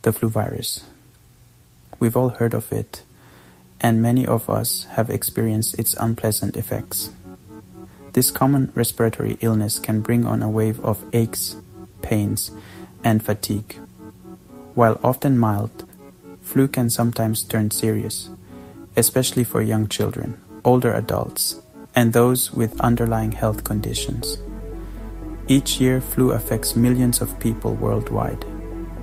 The flu virus. We've all heard of it, and many of us have experienced its unpleasant effects. This common respiratory illness can bring on a wave of aches, pains, and fatigue. While often mild, flu can sometimes turn serious, especially for young children, older adults, and those with underlying health conditions. Each year, flu affects millions of people worldwide,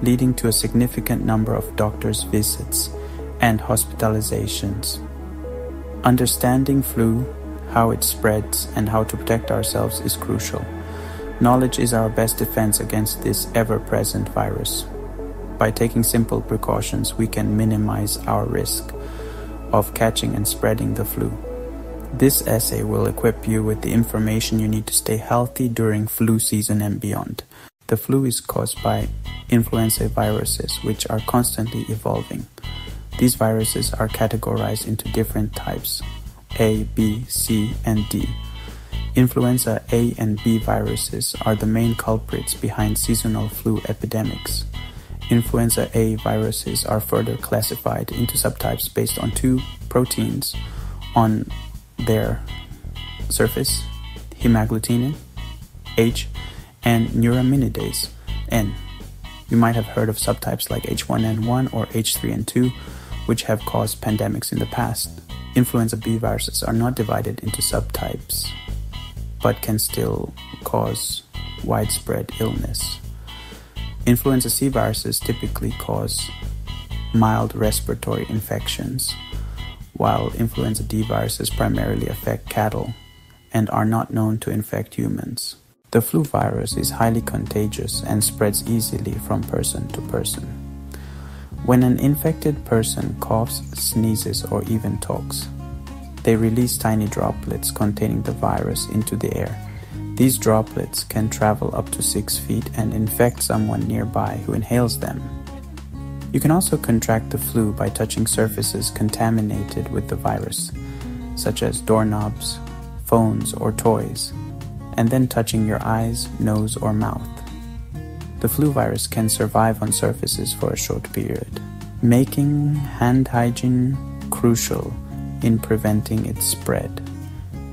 leading to a significant number of doctors' visits and hospitalizations. Understanding flu, how it spreads, and how to protect ourselves is crucial. Knowledge is our best defense against this ever-present virus. By taking simple precautions, we can minimize our risk of catching and spreading the flu. This essay will equip you with the information you need to stay healthy during flu season and beyond. The flu is caused by influenza viruses, which are constantly evolving. These viruses are categorized into different types: A, B, C, and D. Influenza A and B viruses are the main culprits behind seasonal flu epidemics. Influenza A viruses are further classified into subtypes based on two proteins on their surface: hemagglutinin, H, and neuraminidase, N. You might have heard of subtypes like H1N1 or H3N2, which have caused pandemics in the past. Influenza B viruses are not divided into subtypes, but can still cause widespread illness. Influenza C viruses typically cause mild respiratory infections, while influenza D viruses primarily affect cattle and are not known to infect humans. The flu virus is highly contagious and spreads easily from person to person. When an infected person coughs, sneezes, or even talks, they release tiny droplets containing the virus into the air. These droplets can travel up to 6 feet and infect someone nearby who inhales them. You can also contract the flu by touching surfaces contaminated with the virus, such as doorknobs, phones, or toys, and then touching your eyes, nose, or mouth. The flu virus can survive on surfaces for a short period, making hand hygiene crucial in preventing its spread.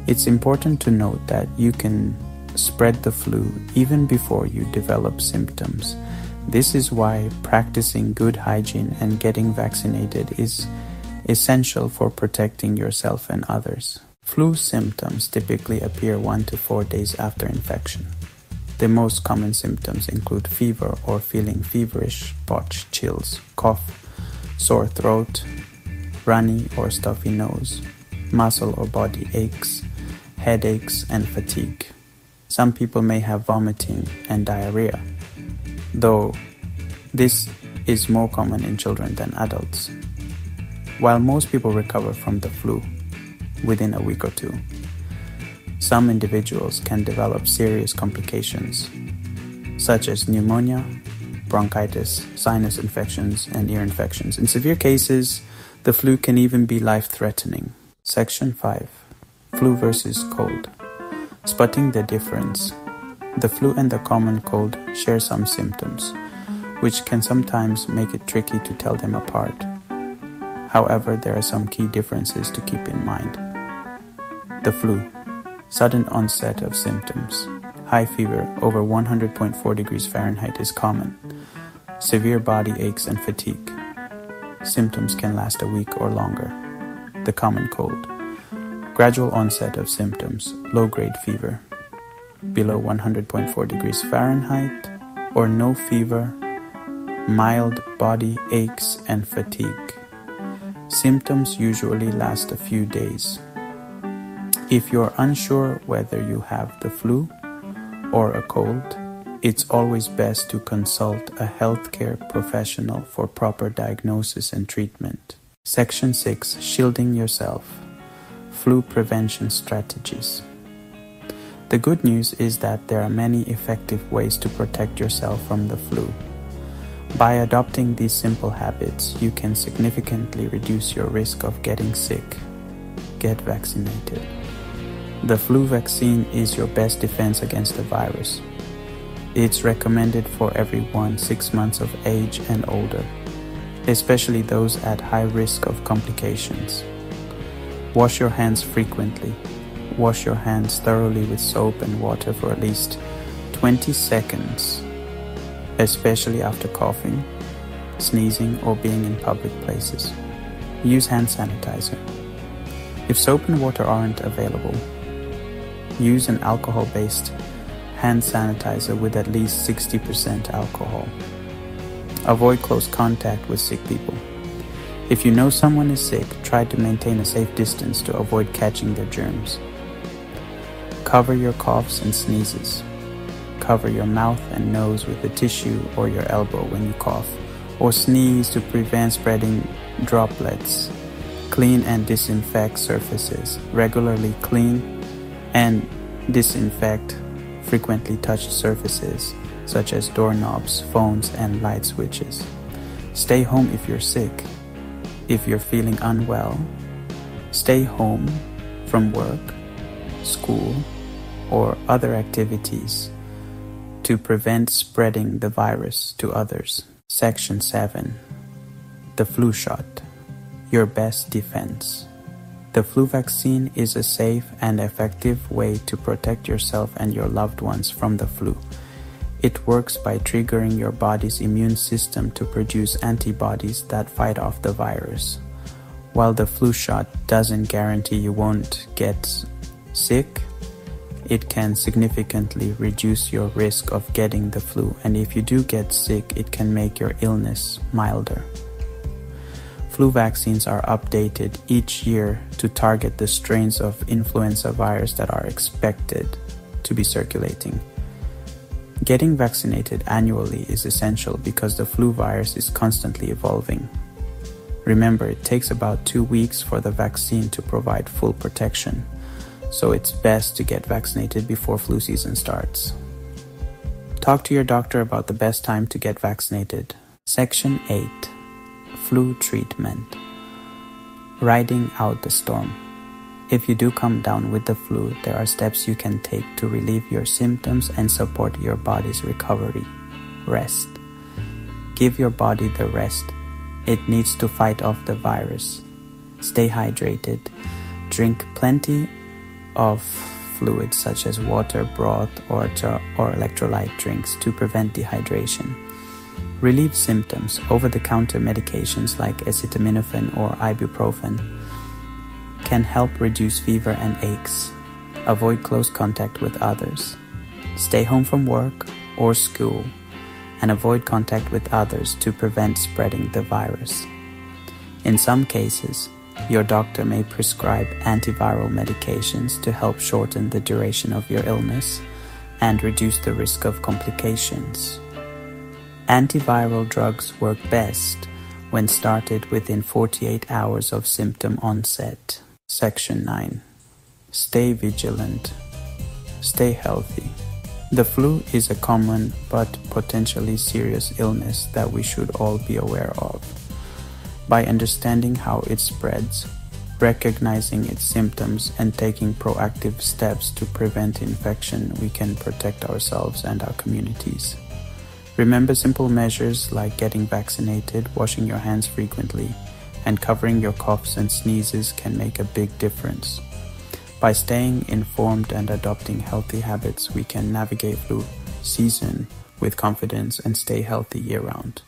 It's important to note that you can spread the flu even before you develop symptoms. This is why practicing good hygiene and getting vaccinated is essential for protecting yourself and others. Flu symptoms typically appear 1 to 4 days after infection. The most common symptoms include fever or feeling feverish, potch, chills, cough, sore throat, runny or stuffy nose, muscle or body aches, headaches, and fatigue. Some people may have vomiting and diarrhea, though this is more common in children than adults. While most people recover from the flu within a week or two, some individuals can develop serious complications, such as pneumonia, bronchitis, sinus infections, and ear infections. In severe cases, the flu can even be life-threatening. Section 5. Flu versus cold. Spotting the difference. The flu and the common cold share some symptoms, which can sometimes make it tricky to tell them apart. However, there are some key differences to keep in mind. The flu. Sudden onset of symptoms. High fever over 100.4 degrees Fahrenheit is common. Severe body aches and fatigue. Symptoms can last a week or longer. The common cold. Gradual onset of symptoms. Low-grade fever. Below 100.4 degrees Fahrenheit or no fever. Mild body aches and fatigue. Symptoms usually last a few days. If you're unsure whether you have the flu or a cold, it's always best to consult a healthcare professional for proper diagnosis and treatment. Section 6. Shielding yourself. Flu prevention strategies. The good news is that there are many effective ways to protect yourself from the flu. By adopting these simple habits, you can significantly reduce your risk of getting sick. Get vaccinated. The flu vaccine is your best defense against the virus. It's recommended for everyone 6 months of age and older, especially those at high risk of complications. Wash your hands frequently. Wash your hands thoroughly with soap and water for at least 20 seconds, especially after coughing, sneezing, or being in public places. Use hand sanitizer. If soap and water aren't available, use an alcohol-based hand sanitizer with at least 60% alcohol. Avoid close contact with sick people. If you know someone is sick, try to maintain a safe distance to avoid catching their germs. Cover your coughs and sneezes. Cover your mouth and nose with a tissue or your elbow when you cough or sneeze to prevent spreading droplets. Clean and disinfect surfaces. Regularly clean and disinfect frequently touched surfaces such as doorknobs, phones, and light switches. Stay home if you're sick. If you're feeling unwell, stay home from work, school, or other activities to prevent spreading the virus to others. Section 7. The flu shot. Your best defense. The flu vaccine is a safe and effective way to protect yourself and your loved ones from the flu. It works by triggering your body's immune system to produce antibodies that fight off the virus. While the flu shot doesn't guarantee you won't get sick, it can significantly reduce your risk of getting the flu, and if you do get sick, it can make your illness milder. Flu vaccines are updated each year to target the strains of influenza virus that are expected to be circulating. Getting vaccinated annually is essential because the flu virus is constantly evolving. Remember, it takes about 2 weeks for the vaccine to provide full protection, so it's best to get vaccinated before flu season starts. Talk to your doctor about the best time to get vaccinated. Section 8. Flu treatment. Riding out the storm. If you do come down with the flu, there are steps you can take to relieve your symptoms and support your body's recovery. Rest. Give your body the rest it needs to fight off the virus. Stay hydrated. Drink plenty of fluids such as water, broth, or electrolyte drinks to prevent dehydration. Relieve symptoms. Over-the-counter medications like acetaminophen or ibuprofen can help reduce fever and aches. Avoid close contact with others. Stay home from work or school and avoid contact with others to prevent spreading the virus. In some cases, your doctor may prescribe antiviral medications to help shorten the duration of your illness and reduce the risk of complications. Antiviral drugs work best when started within 48 hours of symptom onset. Section 9. Stay vigilant. Stay healthy. The flu is a common but potentially serious illness that we should all be aware of. By understanding how it spreads, recognizing its symptoms, and taking proactive steps to prevent infection, we can protect ourselves and our communities. Remember, simple measures like getting vaccinated, washing your hands frequently, and covering your coughs and sneezes can make a big difference. By staying informed and adopting healthy habits, we can navigate flu season with confidence and stay healthy year-round.